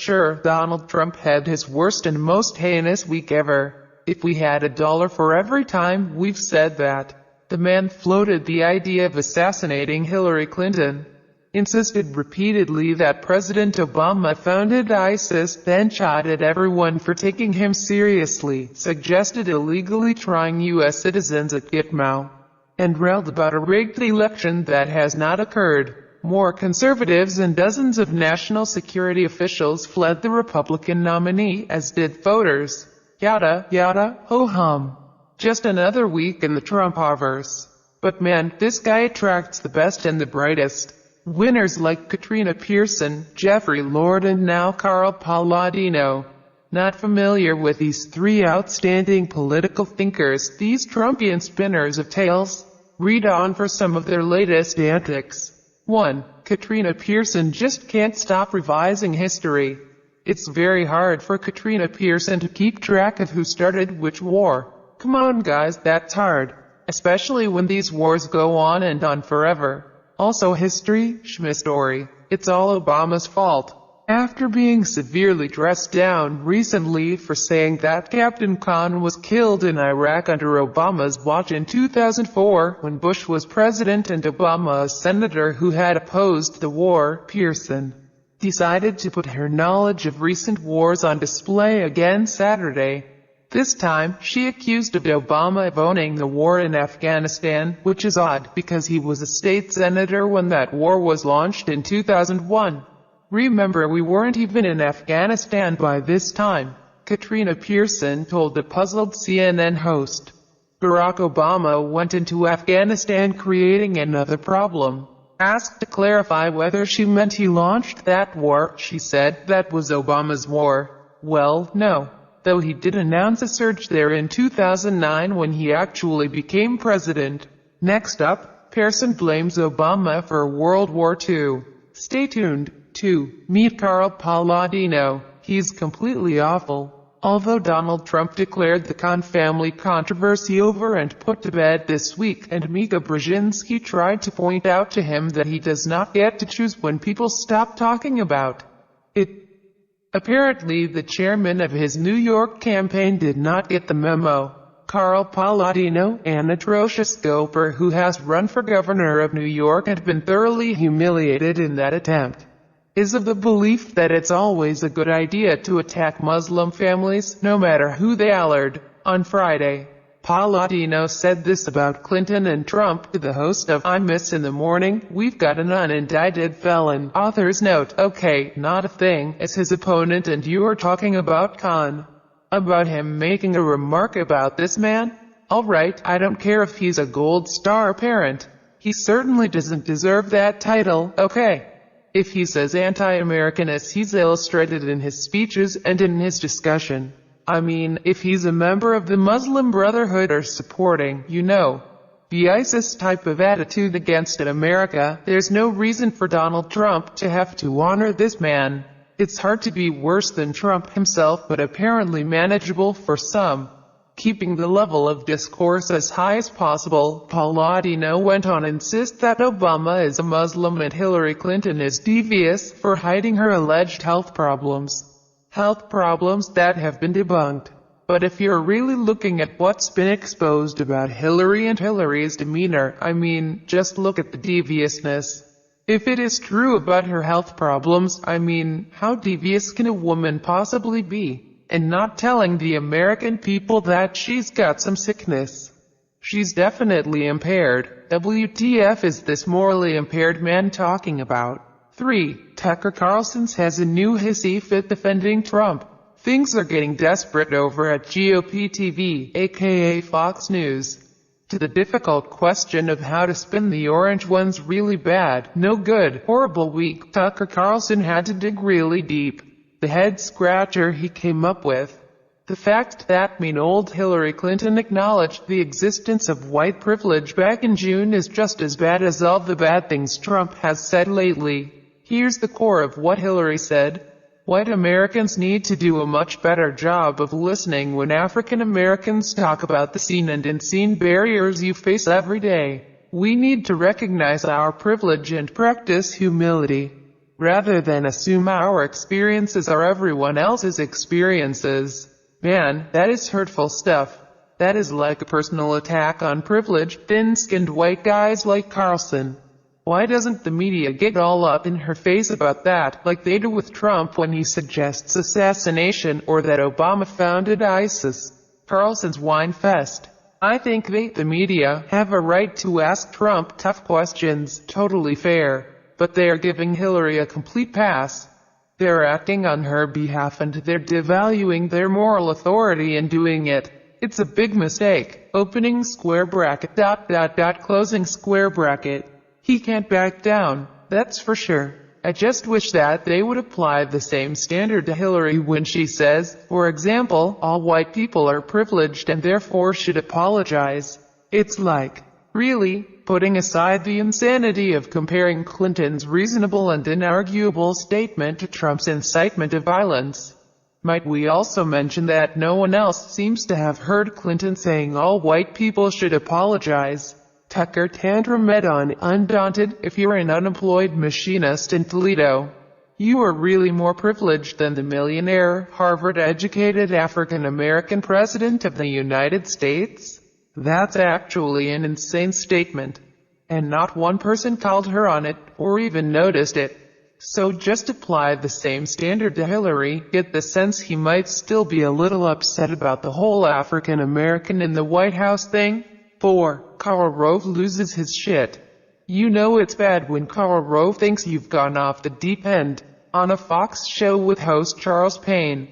sure Donald Trump had his worst and most heinous week ever. If we had $1 for every time we've said that. The man floated the idea of assassinating Hillary Clinton, insisted repeatedly that President Obama founded ISIS, then chided everyone for taking him seriously, suggested illegally trying U.S. citizens at Gitmo, and railed about a rigged election that has not occurred. More conservatives and dozens of national security officials fled the Republican nominee, as did voters. Yada, yada, ho-hum. Just another week in the Trumpoverse. But man, this guy attracts the best and the brightest. Winners like Katrina Pierson, Jeffrey Lord and now Carl Paladino. Not familiar with these three outstanding political thinkers, these Trumpian spinners of tales? Read on for some of their latest antics. 1. Katrina Pierson just can't stop revising history. It's very hard for Katrina Pierson to keep track of who started which war. Come on guys, that's hard. Especially when these wars go on and on forever. Also history, story. It's all Obama's fault. After being severely dressed down recently for saying that Captain Khan was killed in Iraq under Obama's watch in 2004 when Bush was president and Obama a senator who had opposed the war, Pierson decided to put her knowledge of recent wars on display again Saturday. This time, she accused Obama of owning the war in Afghanistan, which is odd because he was a state senator when that war was launched in 2001. Remember, we weren't even in Afghanistan by this time, Katrina Pierson told the puzzled CNN host. Barack Obama went into Afghanistan creating another problem. Asked to clarify whether she meant he launched that war, she said that was Obama's war. Well, no. Though he did announce a surge there in 2009 when he actually became president. Next up, Pierson blames Obama for World War II. Stay tuned. 2. Meet Carl Paladino. He's completely awful. Although Donald Trump declared the Khan family controversy over and put to bed this week, and Mika Brzezinski tried to point out to him that he does not get to choose when people stop talking about it. Apparently, the chairman of his New York campaign did not get the memo. Carl Paladino, an atrocious gopher who has run for governor of New York and been thoroughly humiliated in that attempt, is of the belief that it's always a good idea to attack Muslim families, no matter who they are. On Friday, Paladino said this about Clinton and Trump to the host of I Miss in the Morning. We've got an unindicted felon. Author's note. Okay, not a thing, as his opponent, and you are talking about Khan. About him making a remark about this man? Alright, I don't care if he's a gold star parent. He certainly doesn't deserve that title, okay? If he's as anti-American as he's illustrated in his speeches and in his discussion. I mean, if he's a member of the Muslim Brotherhood or supporting, the ISIS type of attitude against America, there's no reason for Donald Trump to have to honor this man. It's hard to be worse than Trump himself, but apparently manageable for some. Keeping the level of discourse as high as possible, Paladino went on to insist that Obama is a Muslim and Hillary Clinton is devious for hiding her alleged health problems. Health problems that have been debunked. But if you're really looking at what's been exposed about Hillary and Hillary's demeanor, I mean, just look at the deviousness. If it is true about her health problems, I mean, how devious can a woman possibly be? And not telling the American people that she's got some sickness. She's definitely impaired. WTF is this morally impaired man talking about? 3. Tucker Carlson has a new hissy fit defending Trump. Things are getting desperate over at GOP TV, aka Fox News. To the difficult question of how to spin the orange one's really bad, no good, horrible week, Tucker Carlson had to dig really deep. The head-scratcher he came up with. The fact that mean old Hillary Clinton acknowledged the existence of white privilege back in June is just as bad as all the bad things Trump has said lately. Here's the core of what Hillary said. White Americans need to do a much better job of listening when African Americans talk about the seen and unseen barriers you face every day. We need to recognize our privilege and practice humility. rather than assume our experiences are everyone else's experiences. Man, that is hurtful stuff. That is like a personal attack on privileged, thin-skinned white guys like Carlson. Why doesn't the media get all up in her face about that, like they do with Trump when he suggests assassination or that Obama founded ISIS? Carlson's whine fest. I think they, the media, have a right to ask Trump tough questions, totally fair. But they are giving Hillary a complete pass. They're acting on her behalf and they're devaluing their moral authority in doing it. It's a big mistake. Opening square bracket ... closing square bracket. He can't back down, that's for sure. I just wish that they would apply the same standard to Hillary when she says, for example, all white people are privileged and therefore should apologize. It's like, really? Putting aside the insanity of comparing Clinton's reasonable and inarguable statement to Trump's incitement of violence. Might we also mention that no one else seems to have heard Clinton saying all white people should apologize. Tucker tantrum on Undaunted. If you're an unemployed machinist in Toledo, you are really more privileged than the millionaire, Harvard-educated African-American president of the United States. That's actually an insane statement. And not one person called her on it, or even noticed it. So just apply the same standard to Hillary. Get the sense he might still be a little upset about the whole African American in the White House thing. 4. Karl Rove loses his shit. You know it's bad when Karl Rove thinks you've gone off the deep end. On a Fox show with host Charles Payne,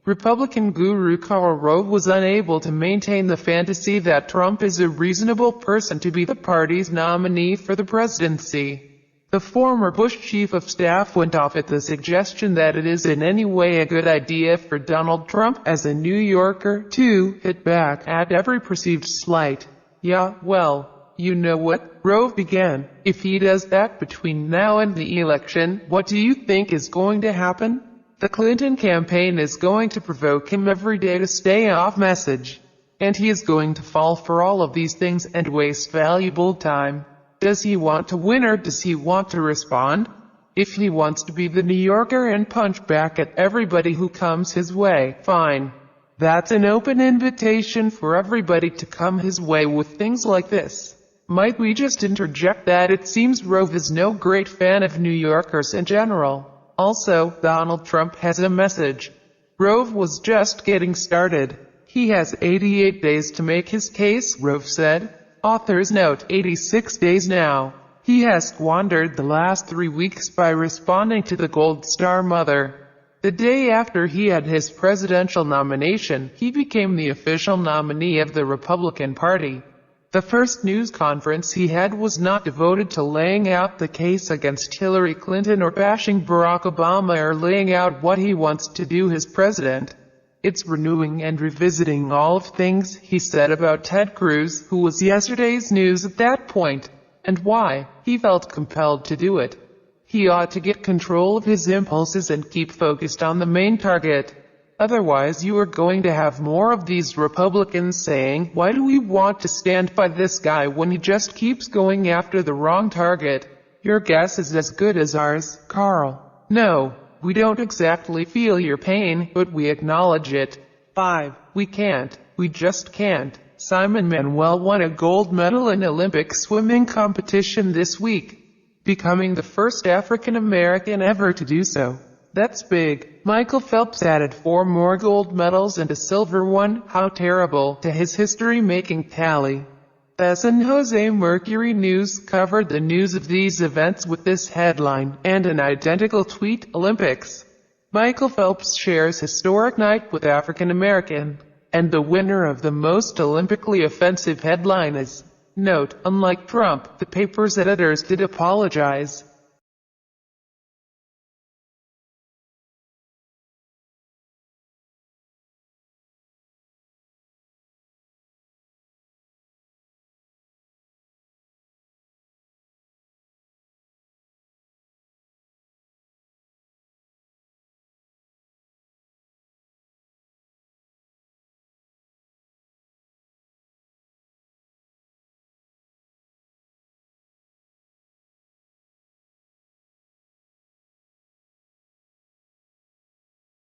Republican guru Karl Rove was unable to maintain the fantasy that Trump is a reasonable person to be the party's nominee for the presidency. The former Bush chief of staff went off at the suggestion that it is in any way a good idea for Donald Trump as a New Yorker to hit back at every perceived slight. Yeah, well, you know what? Rove began. If he does that between now and the election, what do you think is going to happen? The Clinton campaign is going to provoke him every day to stay off message. And he is going to fall for all of these things and waste valuable time. Does he want to win or does he want to respond? If he wants to be the New Yorker and punch back at everybody who comes his way, fine. That's an open invitation for everybody to come his way with things like this. Might we just interject that it seems Rove is no great fan of New Yorkers in general. Also, Donald Trump has a message. Rove was just getting started. He has 88 days to make his case, Rove said. Author's note, 86 days now. He has squandered the last 3 weeks by responding to the Gold Star mother. The day after he had his presidential nomination, he became the official nominee of the Republican Party. The first news conference he had was not devoted to laying out the case against Hillary Clinton or bashing Barack Obama or laying out what he wants to do as president. It's renewing and revisiting all of things he said about Ted Cruz, who was yesterday's news at that point, and why he felt compelled to do it. He ought to get control of his impulses and keep focused on the main target. Otherwise you are going to have more of these Republicans saying, why do we want to stand by this guy when he just keeps going after the wrong target? Your guess is as good as ours, Carl. No. We don't exactly feel your pain, but we acknowledge it. 5. We can't. We just can't. Simon Manuel won a gold medal in Olympic swimming competition this week, becoming the first African American ever to do so. That's big. Michael Phelps added 4 more gold medals and a silver one, how terrible, to his history-making tally. The San Jose Mercury News covered the news of these events with this headline, and an identical tweet, Olympics. Michael Phelps shares historic night with African American. And the winner of the most Olympically offensive headline is, note, unlike Trump, the paper's editors did apologize.